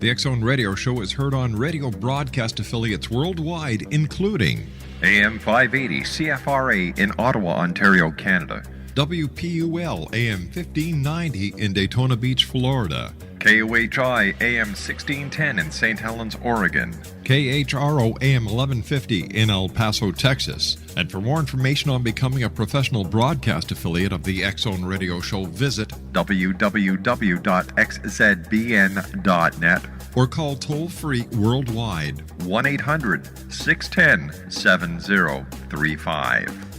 The X Zone Radio Show is heard on radio broadcast affiliates worldwide, including AM 580 CFRA in Ottawa, Ontario, Canada. WPUL AM 1590 in Daytona Beach, Florida. KOHI AM 1610 in St. Helens, Oregon. KHRO AM 1150 in El Paso, Texas. And for more information on becoming a professional broadcast affiliate of the X Zone Radio Show, visit www.xzbn.net or call toll-free worldwide 1-800-610-7035.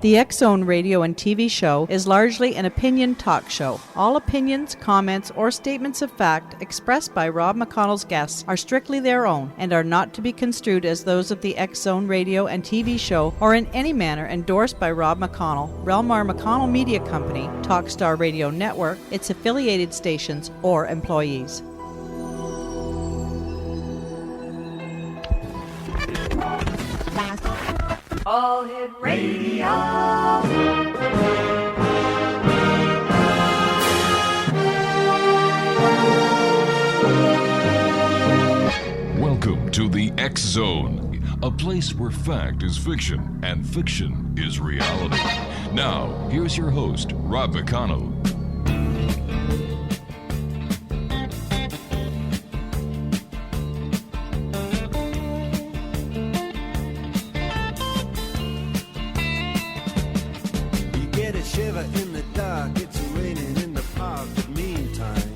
The X Zone radio and TV show is largely an opinion talk show. All opinions, comments, or statements of fact expressed by Rob McConnell's guests are strictly their own and are not to be construed as those of the X Zone radio and TV show or in any manner endorsed by Rob McConnell, REL-MAR McConnell Media Company, Talkstar Radio Network, its affiliated stations, or employees. All Hit Radio. Welcome to the X Zone, a place where fact is fiction and fiction is reality. Now, here's your host, Rob McConnell. In the dark, it's raining in the park, but meantime,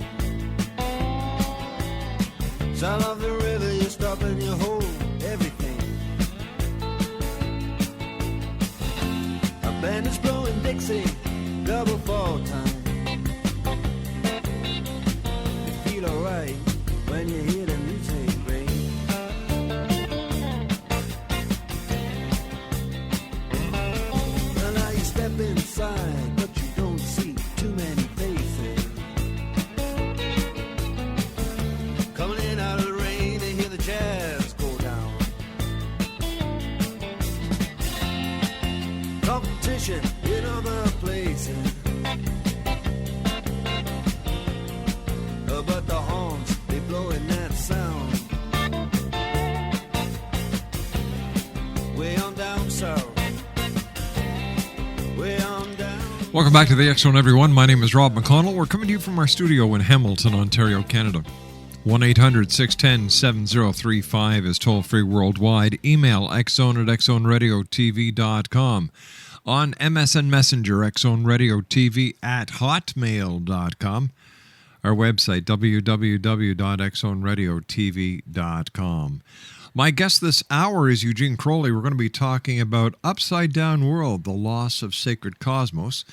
sound of the river, you stop and you hold everything. A band is blowing Dixie, double fall time. You feel alright when you hear the music ring. And now you step inside, too many faces coming in out of the rain to hear the jazz go down. Competition in other places, but the horns, they blowing that sound way on down south, way on down. Welcome back to the X Zone, everyone. My name is Rob McConnell. We're coming to you from our studio in Hamilton, Ontario, Canada. 1-800-610-7035 is toll-free worldwide. Email xzone@xzoneradiotv.com. On MSN Messenger, xzoneradiotv@hotmail.com. Our website, www.xzoneradiotv.com. My guest this hour is Eugene Crowley. We're going to be talking about Upside Down World, the loss of sacred cosmos.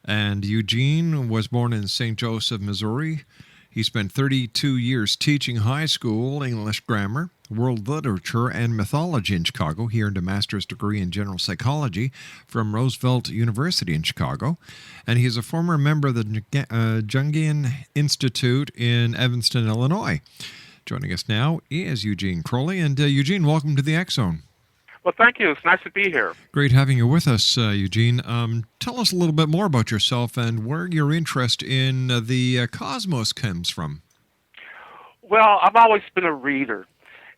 And Eugene was born in St. Joseph, Missouri. He spent 32 years teaching high school English grammar, world literature, and mythology in Chicago. He earned a master's degree in general psychology from Roosevelt University in Chicago. And he is a former member of the Jungian Institute in Evanston, Illinois. Joining us now is Eugene Crowley. And Eugene, welcome to the X Zone. Well, thank you. It's nice to be here. Great having you with us, Eugene. Tell us a little bit more about yourself and where your interest in the cosmos comes from. Well, I've always been a reader.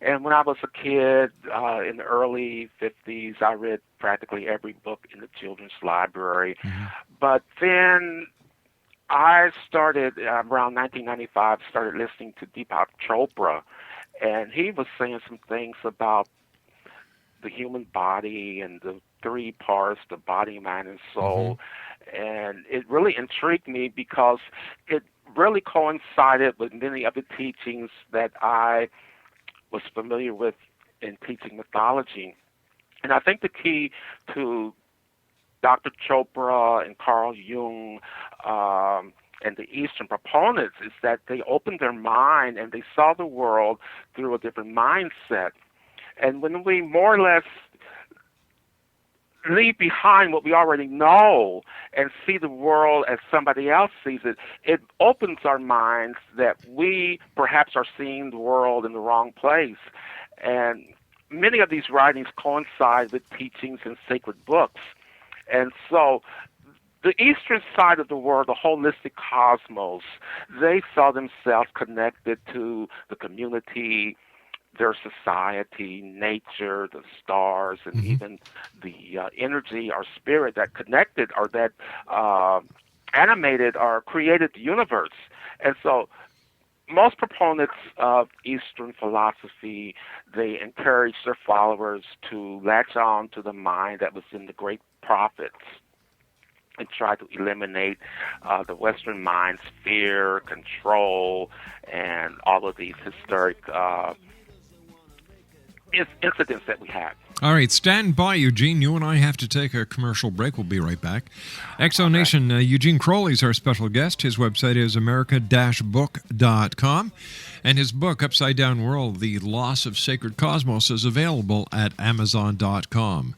And when I was a kid, in the early 50s, I read practically every book in the children's library. Mm-hmm. But then I started, around 1995, started listening to Deepak Chopra. And he was saying some things about the human body and the three parts, the body, mind, and soul. Mm-hmm. And it really intrigued me because it really coincided with many of the teachings that I was familiar with in teaching mythology. And I think the key to Dr. Chopra and Carl Jung and the Eastern proponents is that they opened their mind and they saw the world through a different mindset. And when we more or less leave behind what we already know and see the world as somebody else sees it, it opens our minds that we perhaps are seeing the world in the wrong place. And many of these writings coincide with teachings in sacred books. And so the eastern side of the world, the holistic cosmos, they saw themselves connected to the community, their society, nature, the stars, and even the energy or spirit that connected or that animated or created the universe. And so most proponents of Eastern philosophy, they encourage their followers to latch on to the mind that was in the great prophets and try to eliminate the Western mind's fear, control, and all of these historic incidents that we had. All right, stand by, Eugene. You and I have to take a commercial break. We'll be right back. Exo Nation, Eugene Crowley is our special guest. His website is america-book.com. And his book, Upside Down World, The Loss of Sacred Cosmos, is available at amazon.com.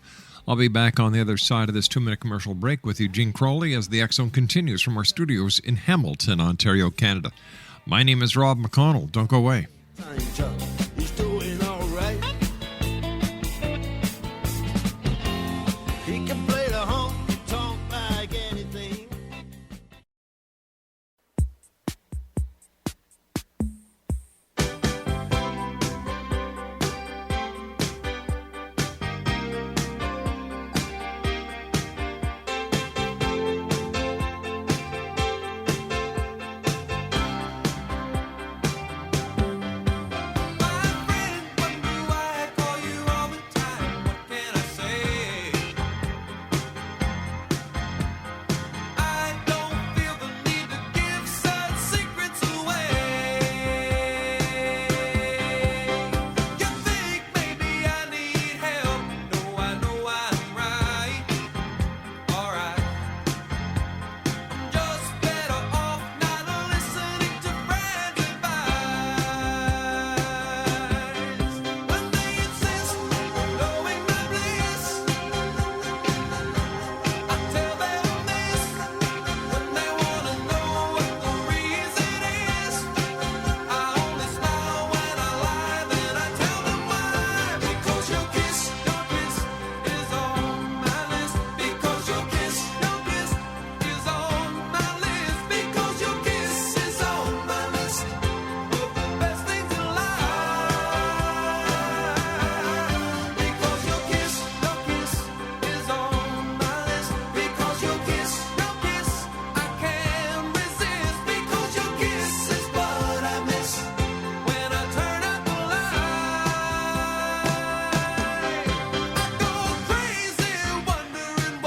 I'll be back on the other side of this 2-minute commercial break with Eugene Crowley as the X Zone continues from our studios in Hamilton, Ontario, Canada. My name is Rob McConnell. Don't go away. He's doing all right. He can play the honky tonk like anything.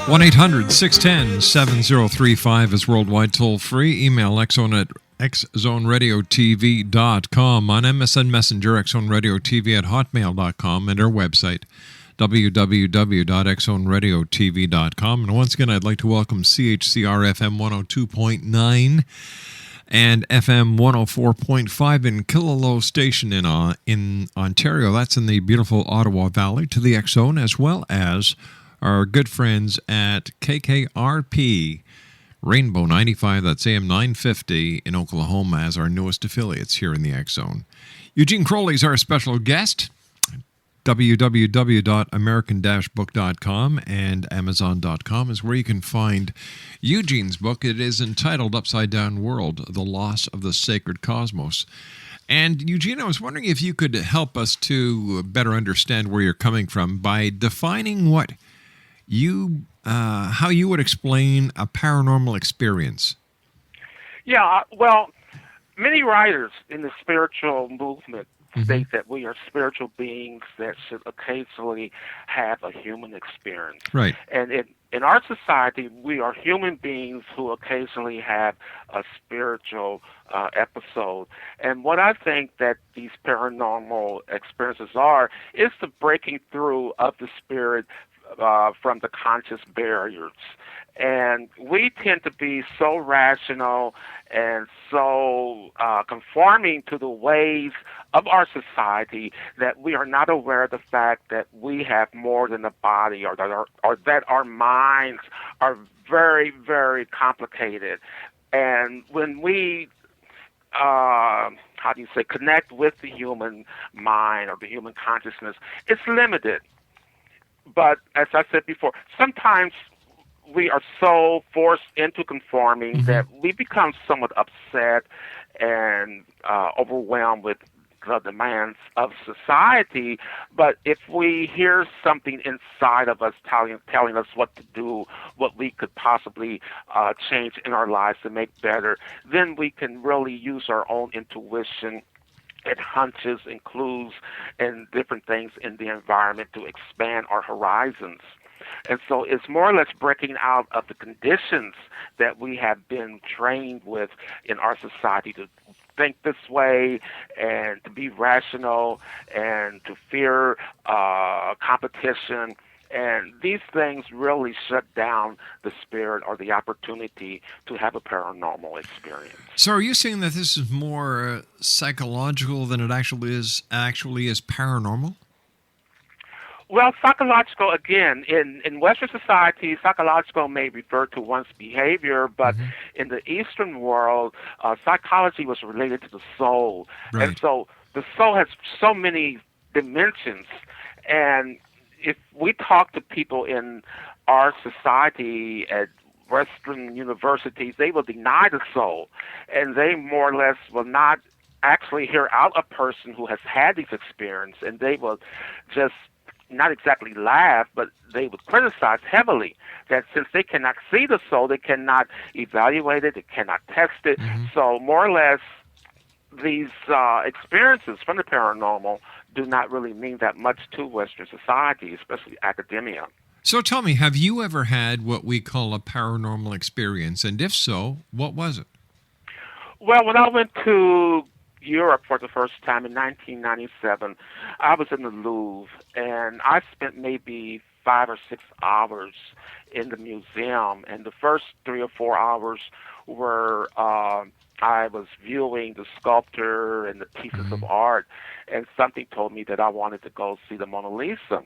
One 1-800-610-7035 is worldwide toll-free. Email xzone at xzoneradiotv.com. On MSN Messenger, xzoneradiotv at hotmail.com, and our website, www.xzoneradiotv.com. And once again, I'd like to welcome CHCR FM 102.9 and FM 104.5 in Killaloe Station in Ontario. That's in the beautiful Ottawa Valley, to the X Zone, as well as our good friends at KKRP Rainbow 95, that's AM 950 in Oklahoma, as our newest affiliates here in the X Zone. Eugene Crowley is our special guest. www.american-book.com and amazon.com is where you can find Eugene's book. It is entitled Upside Down World, The Loss of the Sacred Cosmos. And Eugene, I was wondering if you could help us to better understand where you're coming from by defining what how you would explain a paranormal experience. Yeah, well, many writers in the spiritual movement state that we are spiritual beings that should occasionally have a human experience. Right. And in our society, we are human beings who occasionally have a spiritual episode. And what I think that these paranormal experiences is the breaking through of the spirit from the conscious barriers. And we tend to be so rational and so conforming to the ways of our society that we are not aware of the fact that we have more than a body, or that our minds are very, very complicated. And when we how do you say, connect with the human mind or the human consciousness, it's limited. But as I said before, sometimes we are so forced into conforming that we become somewhat upset and overwhelmed with the demands of society. But if we hear something inside of us telling us what to do, what we could possibly change in our lives to make better, then we can really use our own intuition and hunches and clues and different things in the environment to expand our horizons. And so it's more or less breaking out of the conditions that we have been trained with in our society to think this way and to be rational and to fear competition. And these things really shut down the spirit or the opportunity to have a paranormal experience. So are you saying that this is more psychological than it actually is paranormal? Well, psychological, again, in Western society, psychological may refer to one's behavior, but in the Eastern world, psychology was related to the soul. Right. And so the soul has so many dimensions. And if we talk to people in our society at Western universities, they will deny the soul. And they more or less will not actually hear out a person who has had these experiences, and they will just not exactly laugh, but they would criticize heavily that since they cannot see the soul, they cannot evaluate it, they cannot test it. So more or less, these experiences from the paranormal do not really mean that much to Western society, especially academia. So tell me, have you ever had what we call a paranormal experience? And if so, what was it? Well, when I went to Europe for the first time in 1997, I was in the Louvre, and I spent maybe 5 or 6 hours in the museum. And the first 3 or 4 hours were I was viewing the sculpture and the pieces of art, and something told me that I wanted to go see the Mona Lisa.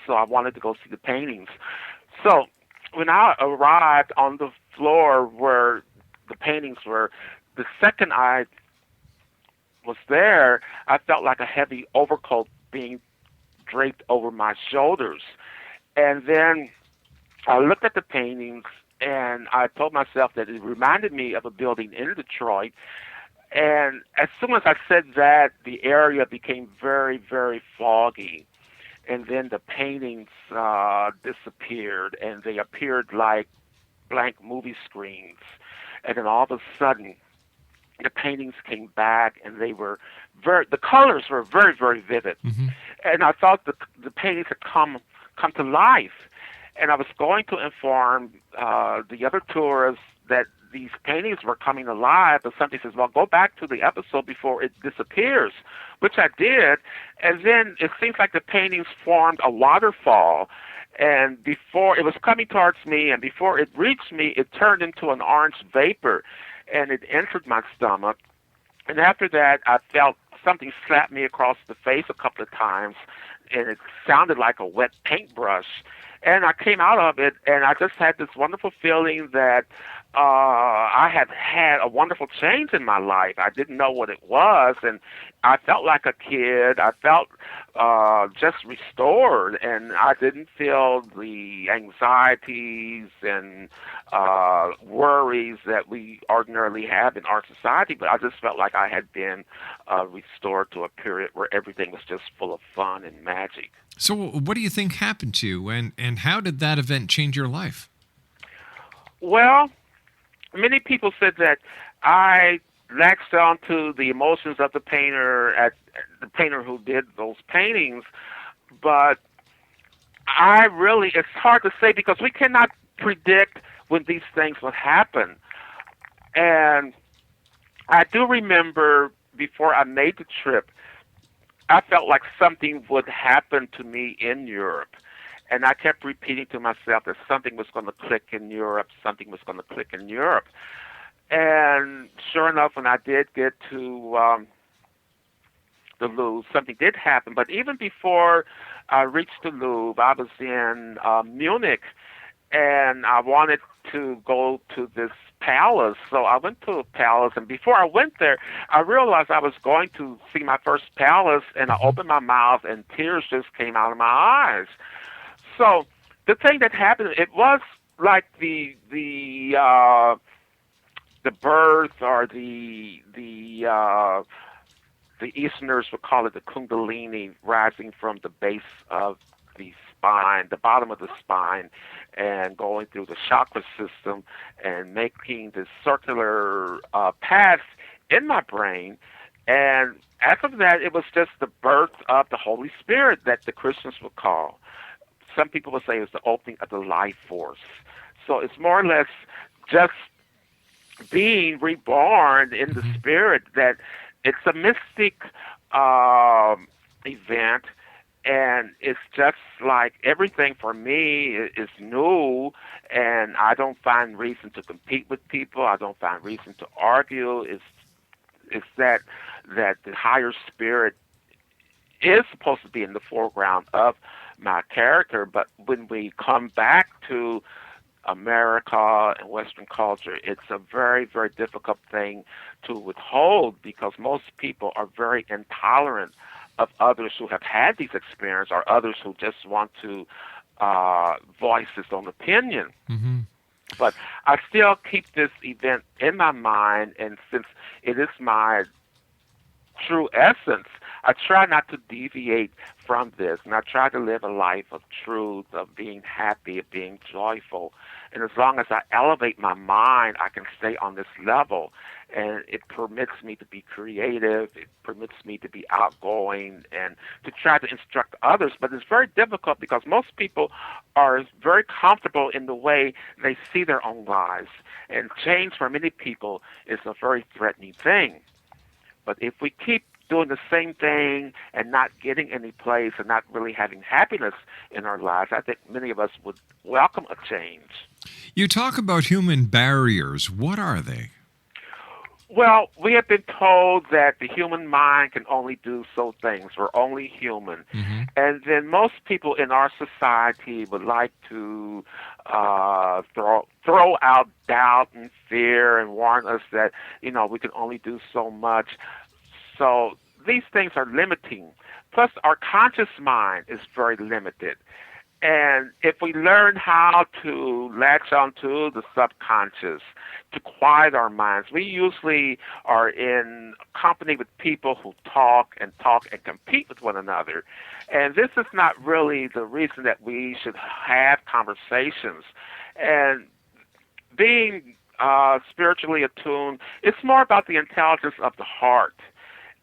So I wanted to go see the paintings. So when I arrived on the floor where the paintings were, the second I was there, I felt like a heavy overcoat being draped over my shoulders. And then I looked at the paintings, and I told myself that it reminded me of a building in Detroit. And as soon as I said that, the area became very, very foggy. And then the paintings disappeared, and they appeared like blank movie screens. And then all of a sudden, the paintings came back, and the colors were very, very vivid. And I thought the paintings had come to life. And I was going to inform the other tourists that these paintings were coming alive, but somebody says, well, go back to the episode before it disappears, which I did. And then it seems like the paintings formed a waterfall. And before it was coming towards me, and before it reached me, it turned into an orange vapor, and it entered my stomach. And after that, I felt something slap me across the face a couple of times, and it sounded like a wet paintbrush. And I came out of it, and I just had this wonderful feeling that I had had a wonderful change in my life. I didn't know what it was, and I felt like a kid. I felt just restored, and I didn't feel the anxieties and worries that we ordinarily have in our society, but I just felt like I had been restored to a period where everything was just full of fun and magic. So what do you think happened to you, and how did that event change your life? Well, many people said that I latched onto the emotions of the painter who did those paintings, but it's hard to say because we cannot predict when these things will happen. And I do remember before I made the trip, I felt like something would happen to me in Europe. And I kept repeating to myself that something was going to click in Europe, something was going to click in Europe. And sure enough, when I did get to the Louvre, something did happen. But even before I reached the Louvre, I was in Munich, and I wanted to go to this palace. So I went to a palace, and before I went there, I realized I was going to see my first palace, and I opened my mouth, and tears just came out of my eyes. So the thing that happened, it was like the birth, or the Easterners would call it the Kundalini, rising from the base of the spine, the bottom of the spine, and going through the chakra system and making this circular path in my brain. And after that, it was just the birth of the Holy Spirit that the Christians would call. Some people would say it was the opening of the life force. So it's more or less just being reborn in the spirit, that it's a mystic event, and it's just like everything for me is new, and I don't find reason to compete with people. I don't find reason to argue. It's that the higher spirit is supposed to be in the foreground of my character, but when we come back to America and Western culture, it's a very, very difficult thing to withhold, because most people are very intolerant of others who have had these experiences, or others who just want to voice his own opinion. Mm-hmm. But I still keep this event in my mind, and since it is my true essence, I try not to deviate from this, and I try to live a life of truth, of being happy, of being joyful. And as long as I elevate my mind, I can stay on this level, and it permits me to be creative, it permits me to be outgoing, and to try to instruct others. But it's very difficult, because most people are very comfortable in the way they see their own lives, and change for many people is a very threatening thing. But if we keep doing the same thing and not getting any place and not really having happiness in our lives, I think many of us would welcome a change. You talk about human barriers. What are they? Well, we have been told that the human mind can only do so things. We're only human. Mm-hmm. And then most people in our society would like to throw out doubt and fear and warn us that, we can only do so much. So these things are limiting. Plus, our conscious mind is very limited. And if we learn how to latch onto the subconscious, to quiet our minds, we usually are in company with people who talk and compete with one another. And this is not really the reason that we should have conversations. And being spiritually attuned, it's more about the intelligence of the heart.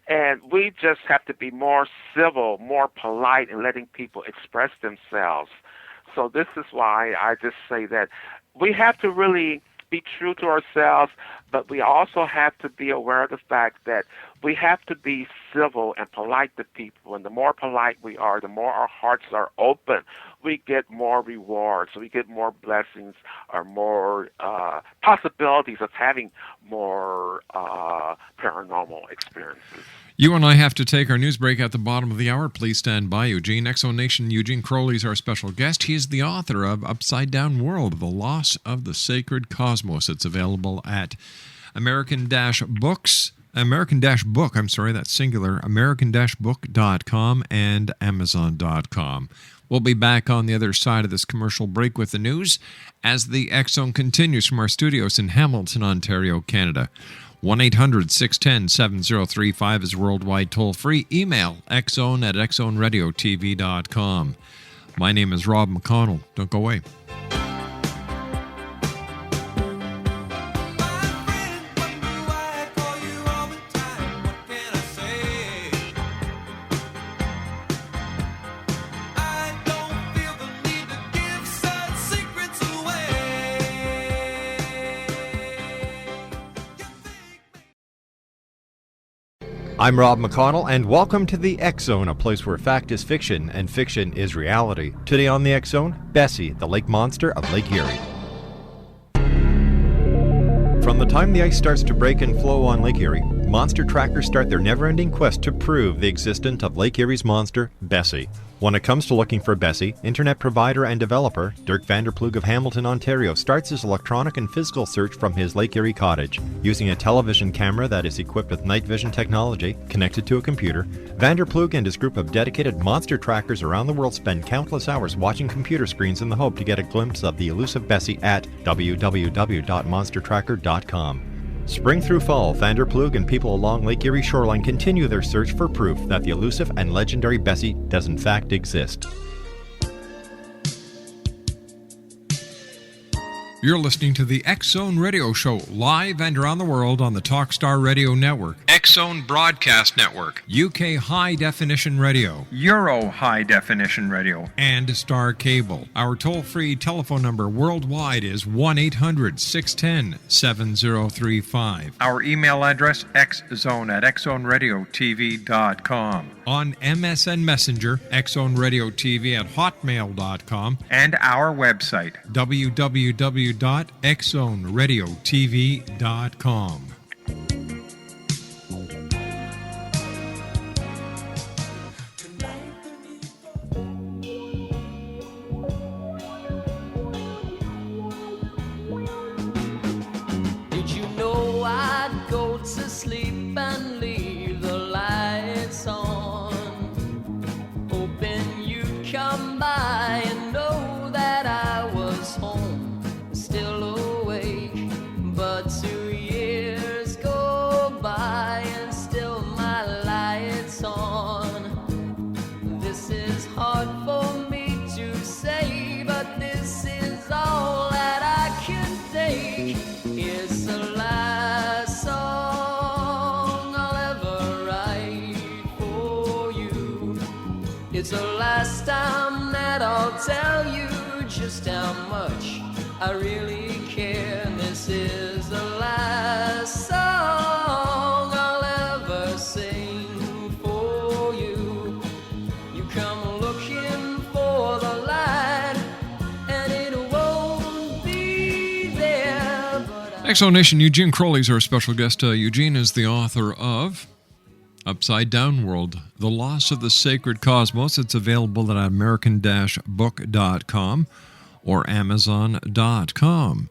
And we just have to be more civil, more polite in letting people express themselves. So this is why I just say that we have to really be true to ourselves, but we also have to be aware of the fact that we have to be civil and polite to people. And the more polite we are, the more our hearts are open, we get more rewards, we get more blessings, or more possibilities of having more paranormal experiences. You and I have to take our news break at the bottom of the hour. Please stand by, Eugene. Exonation Eugene Crowley is our special guest. He is the author of Upside Down World, The Loss of the Sacred Cosmos. It's available at American-Book, that's singular, American-Book.com and Amazon.com. We'll be back on the other side of this commercial break with the news as the X Zone continues from our studios in Hamilton, Ontario, Canada. 1-800-610-7035 is worldwide toll-free. Email xzone@xzoneradiotv.com. My name is Rob McConnell. Don't go away. I'm Rob McConnell, and welcome to the X Zone, a place where fact is fiction and fiction is reality. Today on the X Zone, Bessie, the lake monster of Lake Erie. From the time the ice starts to break and flow on Lake Erie, monster trackers start their never-ending quest to prove the existence of Lake Erie's monster, Bessie. When it comes to looking for Bessie, internet provider and developer Dirk Vanderploeg of Hamilton, Ontario starts his electronic and physical search from his Lake Erie cottage. Using a television camera that is equipped with night vision technology connected to a computer, Vanderploeg and his group of dedicated monster trackers around the world spend countless hours watching computer screens in the hope to get a glimpse of the elusive Bessie at www.monstertracker.com. Spring through fall, Vanderploeg and people along Lake Erie shoreline continue their search for proof that the elusive and legendary Bessie does in fact exist. You're listening to the X-Zone Radio Show, live and around the world on the Talkstar Radio Network, X-Zone Broadcast Network, UK High Definition Radio, Euro High Definition Radio, and Star Cable. Our toll-free telephone number worldwide is 1-800-610-7035. Our email address, xzone@xzoneradiotv.com. On MSN Messenger, xzoneradiotv@hotmail.com, And our website, www.xzoneradiotv.com. Did you know I'd go to sleep and leave the lights on, hoping you'd come by and know that I was home, still awake? But 2 years go by and still my light's on. This is hard for me to say, but this is all that I can take. It's the last song I'll ever write for you. It's the last time that I'll tell you just how much I really care. This is the last song I'll ever sing for you. You come looking for the light, and it won't be there. But X-Zone Nation, Eugene Crowley is our special guest. Eugene is the author of Upside Down World, The Loss of the Sacred Cosmos. It's available at american-book.com or amazon.com.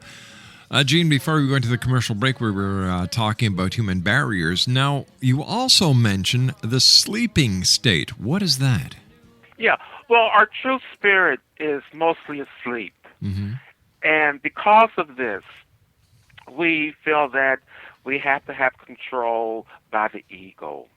Gene, before we go into the commercial break, we were talking about human barriers. Now, you also mentioned the sleeping state. What is that? Yeah, well, our true spirit is mostly asleep. Mm-hmm. And because of this, we feel that we have to have control by the ego.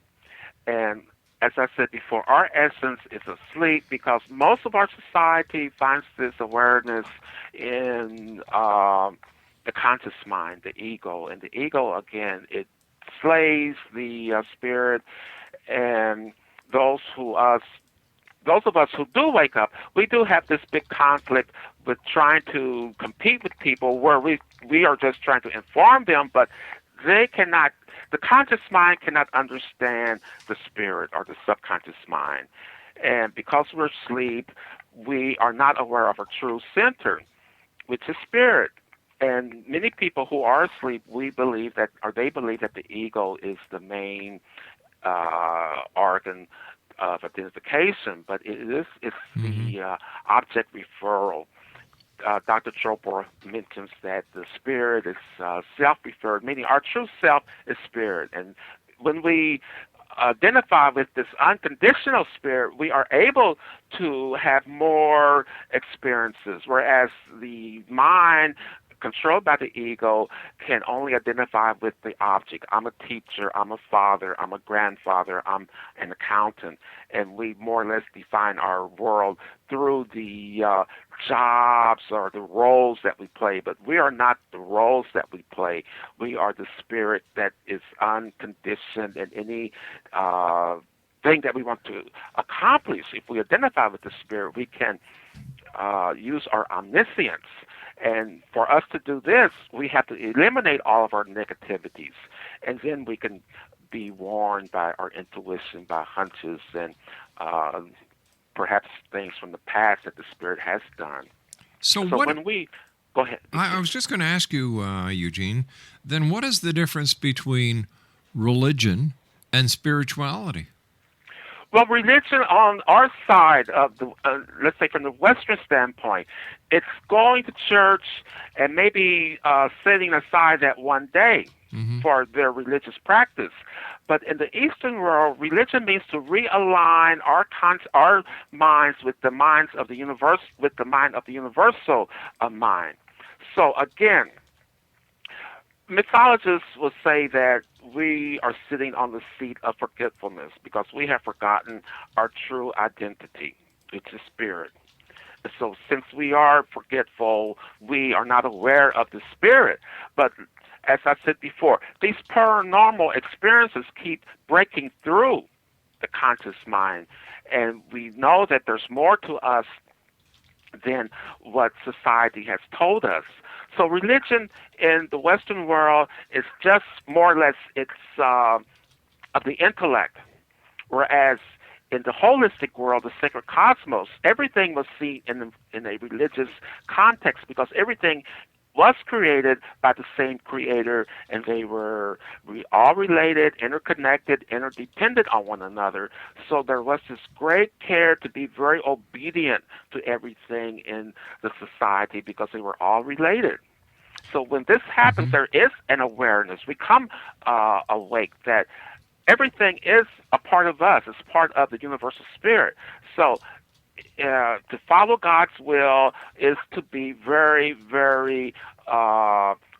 And as I said before, our essence is asleep because most of our society finds this awareness in the conscious mind, the ego. And the ego, again, it slays the spirit. And those of us who do wake up, we do have this big conflict with trying to compete with people where we are just trying to inform them, but they cannot. The conscious mind cannot understand the spirit or the subconscious mind. And because we're asleep, we are not aware of our true center, which is spirit. And many people who are asleep, they believe that the ego is the main organ of identification, but it's the object referral. Dr. Chopra mentions that the spirit is self-referred, meaning our true self is spirit. And when we identify with this unconditional spirit, we are able to have more experiences, whereas the mind, controlled by the ego, can only identify with the object. I'm a teacher, I'm a father, I'm a grandfather, I'm an accountant, and we more or less define our world through the jobs or the roles that we play, but we are not the roles that we play. We are the spirit that is unconditioned, and any thing that we want to accomplish, if we identify with the spirit, we can use our omniscience. And for us to do this, we have to eliminate all of our negativities, and then we can be warned by our intuition, by hunches, and perhaps things from the past that the spirit has done. So when we... Go ahead. I was just going to ask you, Eugene, then what is the difference between religion and spirituality? Well, religion on our side of the, let's say from the Western standpoint, it's going to church and maybe setting aside that one day for their religious practice. But in the Eastern world, religion means to realign our minds with the minds of the universe, with the mind of the universal mind. So again, mythologists will say that we are sitting on the seat of forgetfulness because we have forgotten our true identity, which is spirit. So since we are forgetful, we are not aware of the spirit. But as I said before, these paranormal experiences keep breaking through the conscious mind. And we know that there's more to us than what society has told us. So religion in the Western world is just more or less it's of the intellect, whereas in the holistic world, the sacred cosmos, everything was seen in a religious context because everything was created by the same creator, and they were all related, interconnected, interdependent on one another. So there was this great care to be very obedient to everything in the society because they were all related. So when this happens, there is an awareness. We come awake that everything is a part of us. It's part of the universal spirit. So to follow God's will is to be very, very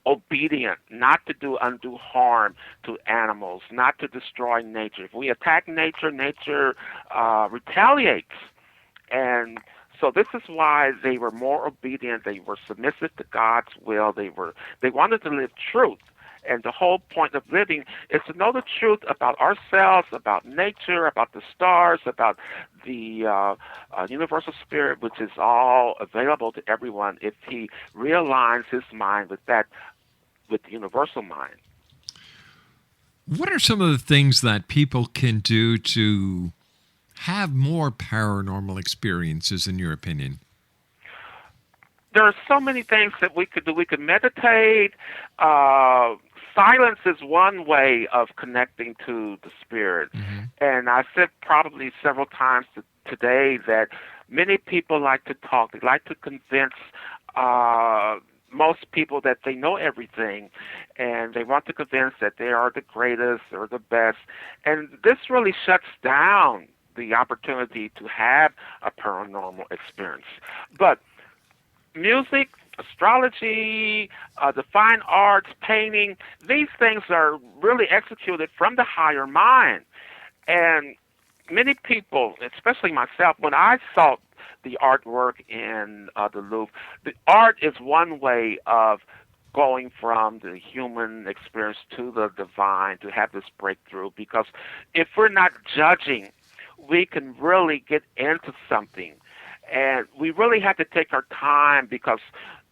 obedient, not to do undue harm to animals, not to destroy nature. If we attack nature, nature retaliates. And so this is why they were more obedient. They were submissive to God's will. They wanted to live truth. And the whole point of living is to know the truth about ourselves, about nature, about the stars, about the universal spirit, which is all available to everyone if he realigns his mind with the universal mind. What are some of the things that people can do to have more paranormal experiences, in your opinion? There are so many things that we could do. We could meditate. Silence is one way of connecting to the spirit. And I said probably several times today that many people like to talk. They like to convince most people that they know everything, and they want to convince that they are the greatest or the best. And this really shuts down the opportunity to have a paranormal experience. But music, astrology, the fine arts, painting, these things are really executed from the higher mind. And many people, especially myself, when I saw the artwork in the Louvre, the art is one way of going from the human experience to the divine, to have this breakthrough, because if we're not judging, we can really get into something. And we really have to take our time because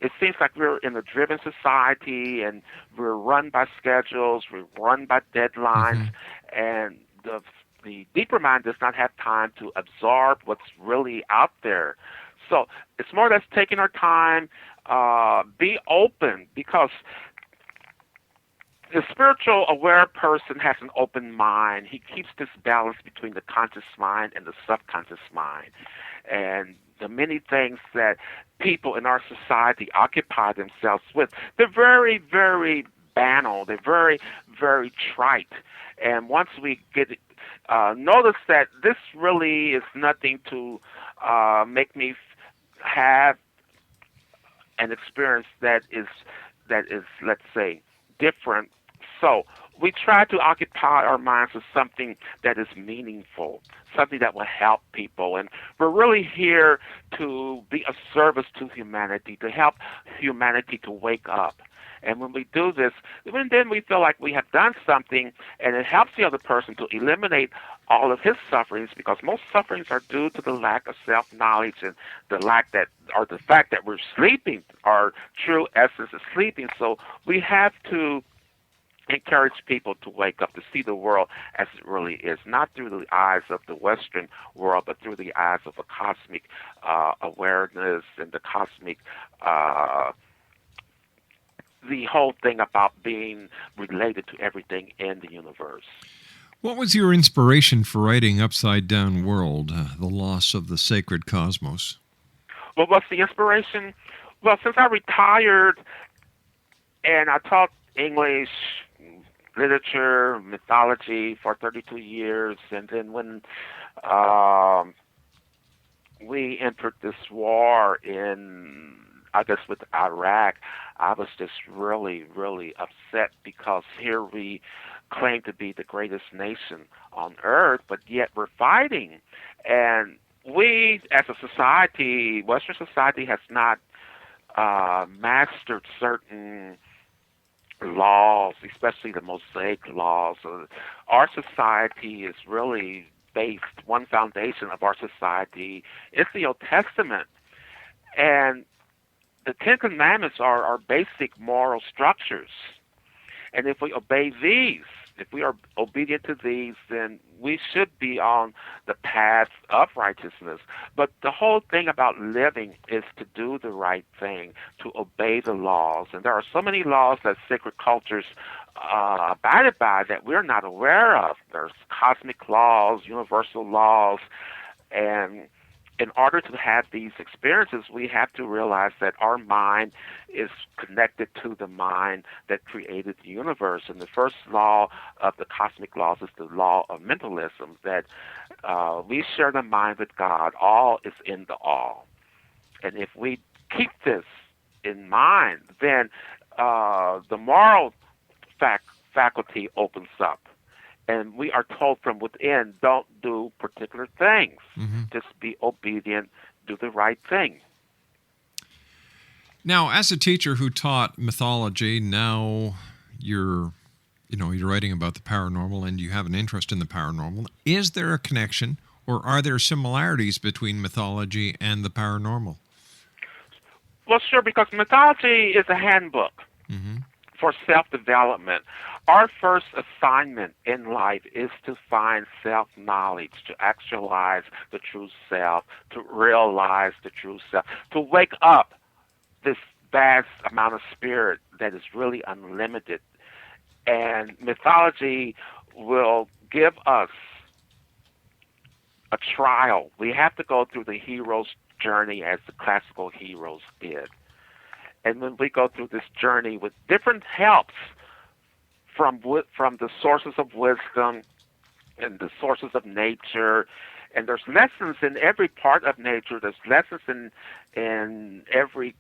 it seems like we're in a driven society and we're run by schedules, we're run by deadlines, and the deeper mind does not have time to absorb what's really out there. So it's more or less taking our time, be open, because the spiritual aware person has an open mind. He keeps this balance between the conscious mind and the subconscious mind. And the many things that people in our society occupy themselves with, they're very, very banal. They're very, very trite. And once we get notice that this really is nothing to make me have an experience that is, let's say, different. So we try to occupy our minds with something that is meaningful, something that will help people. And we're really here to be of service to humanity, to help humanity to wake up. And when we do this, then we feel like we have done something, and it helps the other person to eliminate all of his sufferings, because most sufferings are due to the lack of self-knowledge and the fact that we're sleeping. Our true essence is sleeping. So we have to encourage people to wake up, to see the world as it really is, not through the eyes of the Western world, but through the eyes of a cosmic awareness and the cosmic the whole thing about being related to everything in the universe. What was your inspiration for writing Upside Down World, The Loss of the Sacred Cosmos? Well, what's the inspiration? Well, since I retired and I taught English, literature, mythology for 32 years, and then when we entered this war with Iraq, I was just really, really upset because here we claim to be the greatest nation on earth, but yet we're fighting. And we, as a society, Western society has not mastered certain laws, especially the Mosaic laws. Our society is really based, one foundation of our society is the Old Testament. And the Ten Commandments are our basic moral structures. And if we obey these, if we are obedient to these, then we should be on the path of righteousness. But the whole thing about living is to do the right thing, to obey the laws. And there are so many laws that sacred cultures abided by that we're not aware of. There's cosmic laws, universal laws, and in order to have these experiences, we have to realize that our mind is connected to the mind that created the universe. And the first law of the cosmic laws is the law of mentalism, that we share the mind with God. All is in the all. And if we keep this in mind, then the moral faculty opens up. And we are told from within, don't do particular things. Mm-hmm. Just be obedient, do the right thing. Now, as a teacher who taught mythology, now you're writing about the paranormal and you have an interest in the paranormal. Is there a connection or are there similarities between mythology and the paranormal? Well, sure, because mythology is a handbook for self-development. Our first assignment in life is to find self-knowledge, to actualize the true self, to realize the true self, to wake up this vast amount of spirit that is really unlimited. And mythology will give us a trial. We have to go through the hero's journey as the classical heroes did. And when we go through this journey with different helps from the sources of wisdom and the sources of nature, and there's lessons in every part of nature. There's lessons in every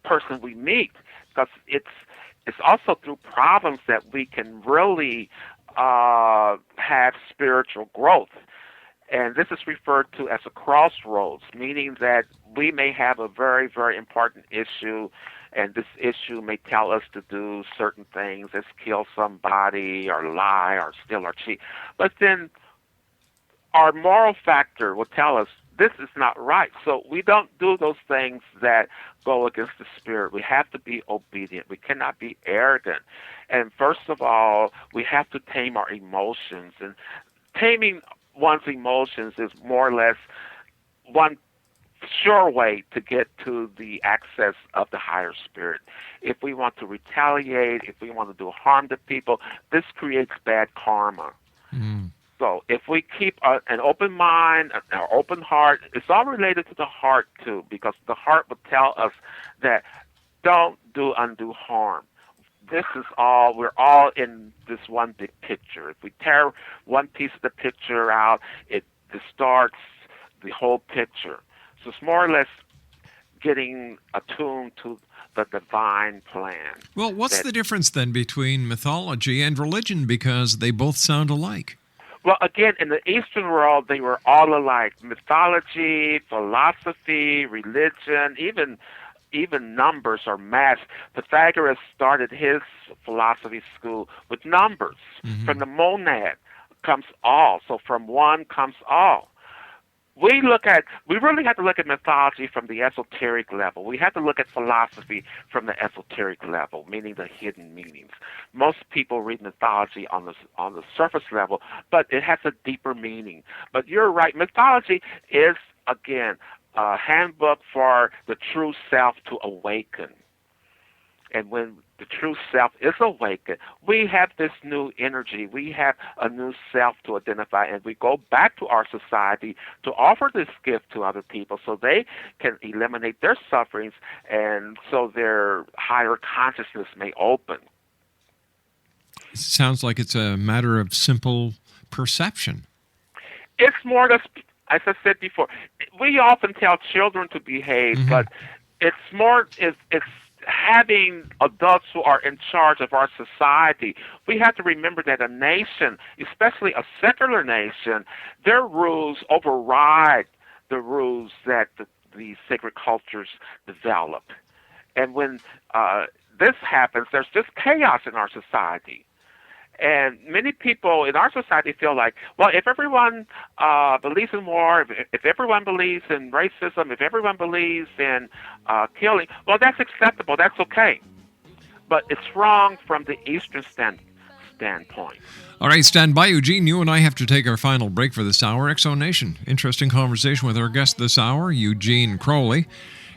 person we meet, because it's also through problems that we can really have spiritual growth. And this is referred to as a crossroads, meaning that we may have a very, very important issue, and this issue may tell us to do certain things, as kill somebody, or lie, or steal, or cheat. But then our moral factor will tell us this is not right. So we don't do those things that go against the spirit. We have to be obedient. We cannot be arrogant. And first of all, we have to tame our emotions. And taming one's emotions is more or less one sure way to get to the access of the higher spirit. If we want to retaliate, if we want to do harm to people, this creates bad karma. So if we keep an open mind, an open heart, it's all related to the heart too, because the heart will tell us that don't do undue harm. This is all, we're all in this one big picture. If we tear one piece of the picture out, it distorts the whole picture. So it's more or less getting attuned to the divine plan. Well, what's the difference then between mythology and religion? Because they both sound alike. Well, again, in the Eastern world, they were all alike. Mythology, philosophy, religion, even numbers or math. Pythagoras started his philosophy school with numbers. From the monad comes all. So from one comes all. We really have to look at mythology from the esoteric level. We have to look at philosophy from the esoteric level, meaning the hidden meanings. Most people read mythology on the surface level, but it has a deeper meaning. But you're right, mythology is, again, a handbook for the true self to awaken. And when the true self is awakened, we have this new energy. We have a new self to identify, and we go back to our society to offer this gift to other people so they can eliminate their sufferings and so their higher consciousness may open. Sounds like it's a matter of simple perception. It's more, as I said before, we often tell children to behave, but it's more, it's having adults who are in charge of our society. We have to remember that a nation, especially a secular nation, their rules override the rules that the sacred cultures develop. And when this happens, there's just chaos in our society. And many people in our society feel like, well, if everyone believes in war, if everyone believes in racism, if everyone believes in killing, well, that's acceptable, that's okay. But it's wrong from the Eastern standpoint. All right, stand by, Eugene. You and I have to take our final break for this hour. X-Zone Nation, interesting conversation with our guest this hour, Eugene Crowley.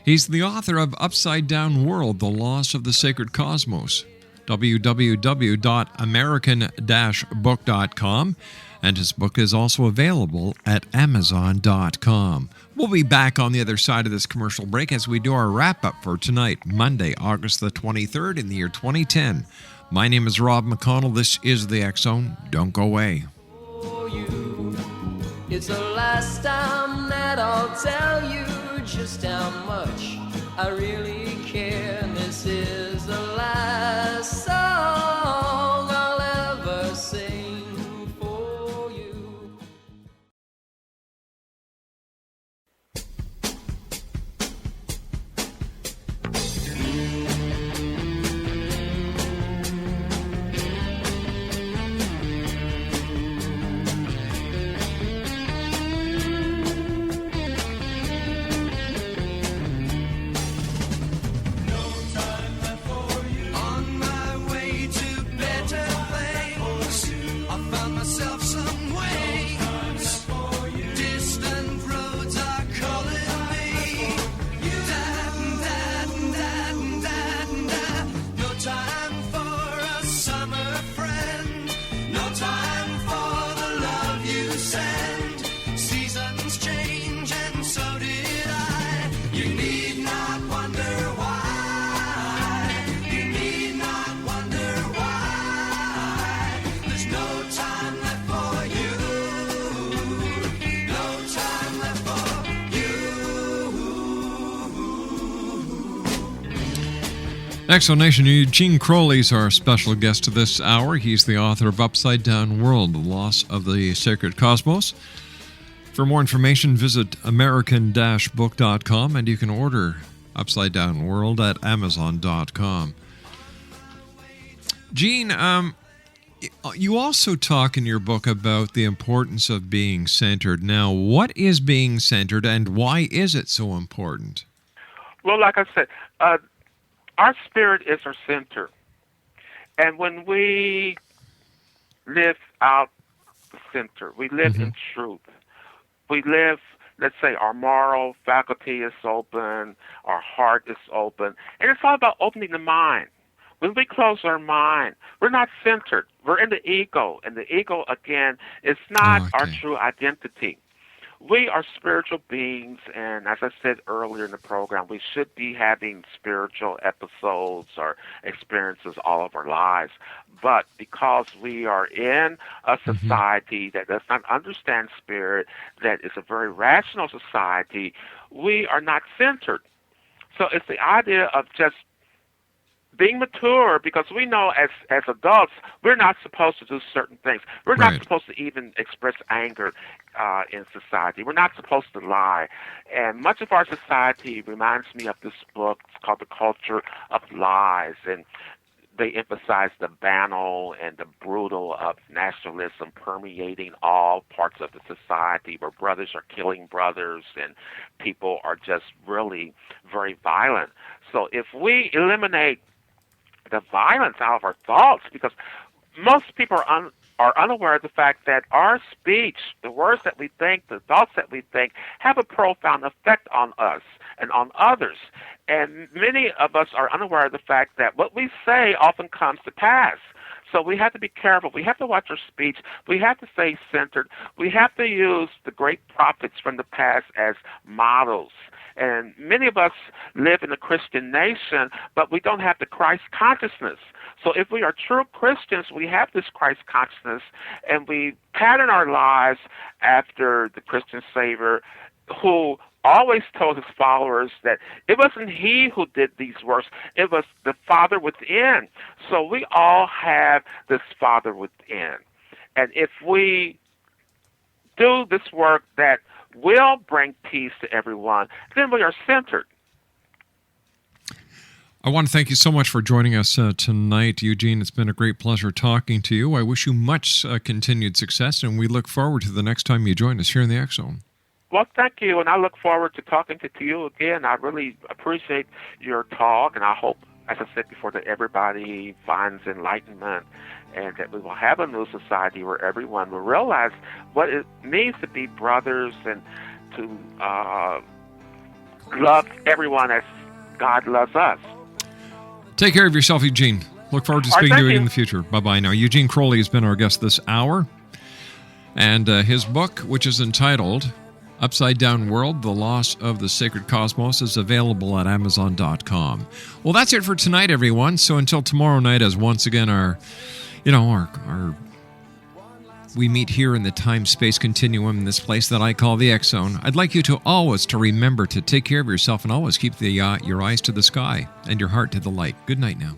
He's the author of Upside Down World, The Loss of the Sacred Cosmos. www.american-book.com, and his book is also available at amazon.com. We'll be back on the other side of this commercial break as we do our wrap-up for tonight, Monday, August the 23rd in the year 2010. My name is Rob McConnell. This is the X-Zone. Don't go away. It's the last time that I'll tell you just how much I really care. And this is the last song I'll ever sing for you. X-Zone Nation, Eugene Crowley's our special guest this hour. He's the author of Upside Down World, The Loss of the Sacred Cosmos. For more information, visit american-book.com, and you can order Upside Down World at amazon.com. Gene, you also talk in your book about the importance of being centered. Now, what is being centered, and why is it so important? Well, like I said, our spirit is our center. And when we live out the center, we live in truth. We live, let's say, our moral faculty is open, our heart is open, and it's all about opening the mind. When we close our mind, we're not centered. We're in the ego, and the ego, again, is not our true identity. We are spiritual beings, and as I said earlier in the program, we should be having spiritual episodes or experiences all of our lives. But because we are in a society that does not understand spirit, that is a very rational society, we are not centered. So it's the idea of just being mature, because we know as adults, we're not supposed to do certain things. We're not supposed to even express anger in society. We're not supposed to lie. And much of our society reminds me of this book. It's called The Culture of Lies. And they emphasize the banal and the brutal of nationalism permeating all parts of the society, where brothers are killing brothers and people are just really very violent. So if we eliminate the violence out of our thoughts, because most people are unaware of the fact that our speech, the words that we think, the thoughts that we think, have a profound effect on us. and on others. And many of us are unaware of the fact that what we say often comes to pass. So we have to be careful. We have to watch our speech. We have to stay centered. We have to use the great prophets from the past as models. And many of us live in a Christian nation, but we don't have the Christ consciousness. So if we are true Christians, we have this Christ consciousness, and we pattern our lives after the Christian Savior, who always told his followers that it wasn't he who did these works, it was the Father within. So we all have this Father within. And if we do this work that will bring peace to everyone, then we are centered. I want to thank you so much for joining us tonight, Eugene. It's been a great pleasure talking to you. I wish you much continued success, and we look forward to the next time you join us here in the X Zone. Well, thank you, and I look forward to talking to you again. I really appreciate your talk, and I hope, as I said before, that everybody finds enlightenment and that we will have a new society where everyone will realize what it means to be brothers and to love everyone as God loves us. Take care of yourself, Eugene. Look forward to speaking to you in the future. Bye-bye now. Eugene Crowley has been our guest this hour, and his book, which is entitled Upside Down World, The Loss of the Sacred Cosmos, is available at Amazon.com. Well, that's it for tonight, everyone. So until tomorrow night, as once again we meet here in the time-space continuum in this place that I call the X Zone, I'd like you to always to remember to take care of yourself and always keep your eyes to the sky and your heart to the light. Good night now.